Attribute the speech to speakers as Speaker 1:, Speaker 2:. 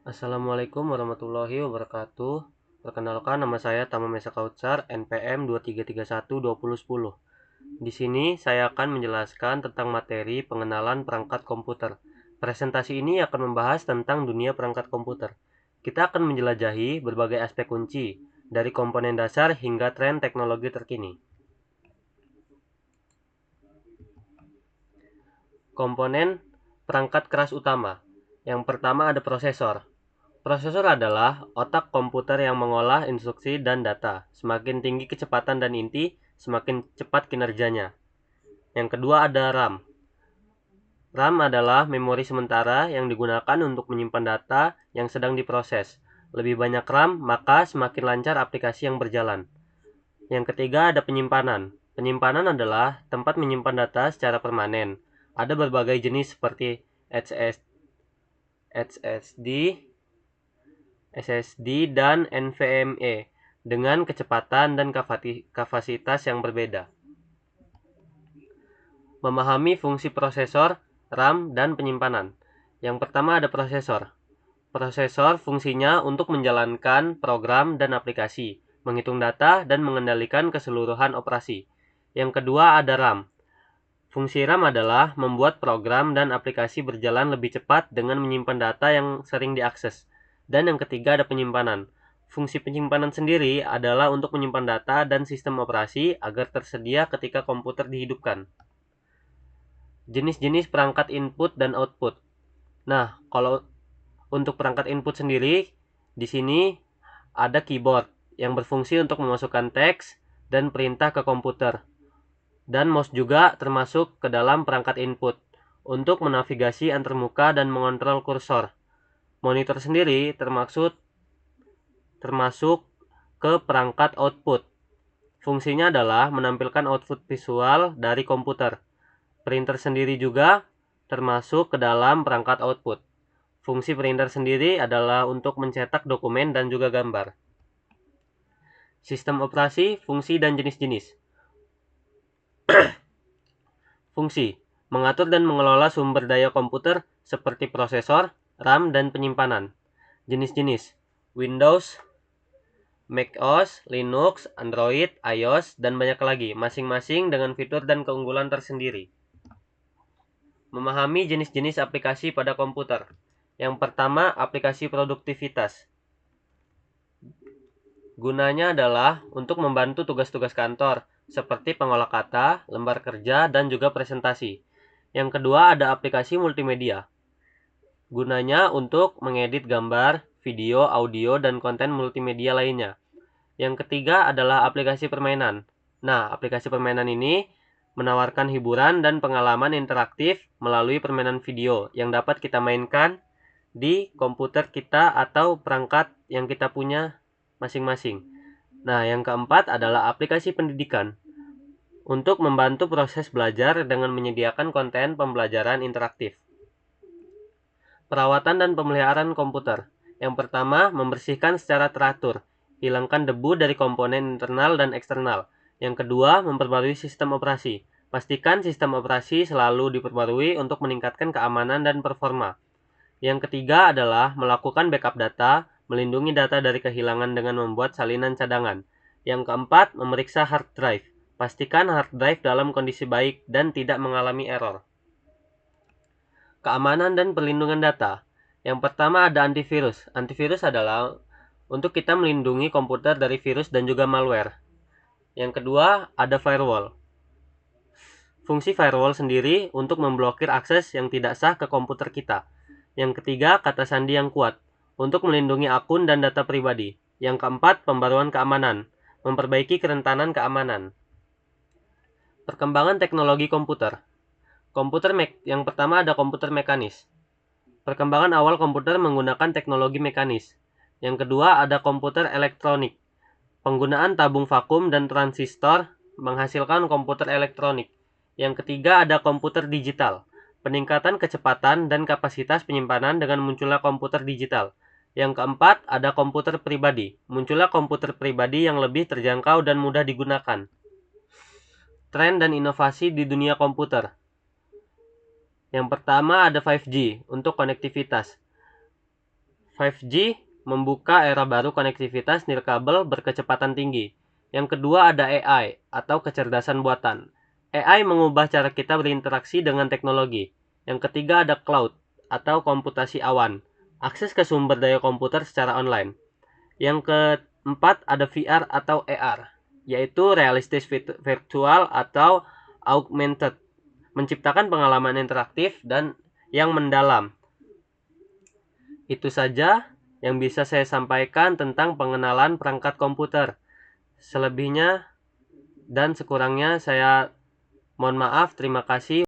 Speaker 1: Assalamualaikum warahmatullahi wabarakatuh. Perkenalkan, nama saya Tama Mesa Kautsar, NPM 23312010. Di sini saya akan menjelaskan tentang materi pengenalan perangkat komputer. Presentasi ini akan membahas tentang dunia perangkat komputer. Kita akan menjelajahi berbagai aspek kunci, dari komponen dasar hingga tren teknologi terkini. Komponen perangkat keras utama. Yang pertama ada prosesor. Prosesor adalah otak komputer yang mengolah instruksi dan data. Semakin tinggi kecepatan dan inti, semakin cepat kinerjanya. Yang kedua ada RAM. RAM adalah memori sementara yang digunakan untuk menyimpan data yang sedang diproses. Lebih banyak RAM, maka semakin lancar aplikasi yang berjalan. Yang ketiga ada penyimpanan. Penyimpanan adalah tempat menyimpan data secara permanen. Ada berbagai jenis seperti HSD, SSD, dan NVMe dengan kecepatan dan kapasitas yang berbeda. Memahami fungsi prosesor, RAM, dan penyimpanan. Yang pertama ada prosesor. Prosesor fungsinya untuk menjalankan program dan aplikasi, menghitung data, dan mengendalikan keseluruhan operasi. Yang kedua ada RAM. Fungsi RAM adalah membuat program dan aplikasi berjalan lebih cepat dengan menyimpan data yang sering diakses. Dan yang ketiga ada penyimpanan. Fungsi penyimpanan sendiri adalah untuk menyimpan data dan sistem operasi agar tersedia ketika komputer dihidupkan. Jenis-jenis perangkat input dan output. Nah, kalau untuk perangkat input sendiri, di sini ada keyboard yang berfungsi untuk memasukkan teks dan perintah ke komputer. Dan mouse juga termasuk ke dalam perangkat input untuk menavigasi antarmuka dan mengontrol kursor. Monitor sendiri termasuk ke perangkat output. Fungsinya adalah menampilkan output visual dari komputer. Printer sendiri juga termasuk ke dalam perangkat output. Fungsi printer sendiri adalah untuk mencetak dokumen dan juga gambar. Sistem operasi, fungsi, dan jenis-jenis. Fungsi: mengatur dan mengelola sumber daya komputer seperti prosesor, RAM, dan penyimpanan. Jenis-jenis: Windows, macOS, Linux, Android, iOS, dan banyak lagi, masing-masing dengan fitur dan keunggulan tersendiri. Memahami jenis-jenis aplikasi pada komputer. Yang pertama, aplikasi produktivitas. Gunanya adalah untuk membantu tugas-tugas kantor, seperti pengolah kata, lembar kerja, dan juga presentasi. Yang kedua ada aplikasi multimedia. Gunanya untuk mengedit gambar, video, audio, dan konten multimedia lainnya. Yang ketiga adalah aplikasi permainan. Nah, aplikasi permainan ini menawarkan hiburan dan pengalaman interaktif melalui permainan video yang dapat kita mainkan di komputer kita atau perangkat yang kita punya masing-masing. Nah, yang keempat adalah aplikasi pendidikan untuk membantu proses belajar dengan menyediakan konten pembelajaran interaktif. Perawatan dan pemeliharaan komputer. Yang pertama, membersihkan secara teratur, hilangkan debu dari komponen internal dan eksternal. Yang kedua, memperbarui sistem operasi. Pastikan sistem operasi selalu diperbarui untuk meningkatkan keamanan dan performa. Yang ketiga adalah melakukan backup data, melindungi data dari kehilangan dengan membuat salinan cadangan. Yang keempat, memeriksa hard drive. Pastikan hard drive dalam kondisi baik dan tidak mengalami error. Keamanan dan perlindungan data. Yang pertama ada antivirus. Antivirus adalah untuk kita melindungi komputer dari virus dan juga malware. Yang kedua ada firewall. Fungsi firewall sendiri untuk memblokir akses yang tidak sah ke komputer kita. Yang ketiga kata sandi yang kuat untuk melindungi akun dan data pribadi. Yang keempat pembaruan keamanan, memperbaiki kerentanan keamanan. Perkembangan teknologi komputer. Yang pertama ada komputer mekanis. Perkembangan awal komputer menggunakan teknologi mekanis. Yang kedua ada komputer elektronik. Penggunaan tabung vakum dan transistor menghasilkan komputer elektronik. Yang ketiga ada komputer digital. Peningkatan kecepatan dan kapasitas penyimpanan dengan munculnya komputer digital. Yang keempat ada komputer pribadi. Munculnya komputer pribadi yang lebih terjangkau dan mudah digunakan. Tren dan inovasi di dunia komputer. Yang pertama ada 5G untuk konektivitas. 5G membuka era baru konektivitas nirkabel berkecepatan tinggi. Yang kedua ada AI atau kecerdasan buatan. AI mengubah cara kita berinteraksi dengan teknologi. Yang ketiga ada cloud atau komputasi awan. Akses ke sumber daya komputer secara online. Yang keempat ada VR atau AR, yaitu realistis virtual atau augmented, menciptakan pengalaman interaktif dan yang mendalam. Itu saja yang bisa saya sampaikan tentang pengenalan perangkat komputer. Selebihnya dan sekurangnya saya mohon maaf. Terima kasih.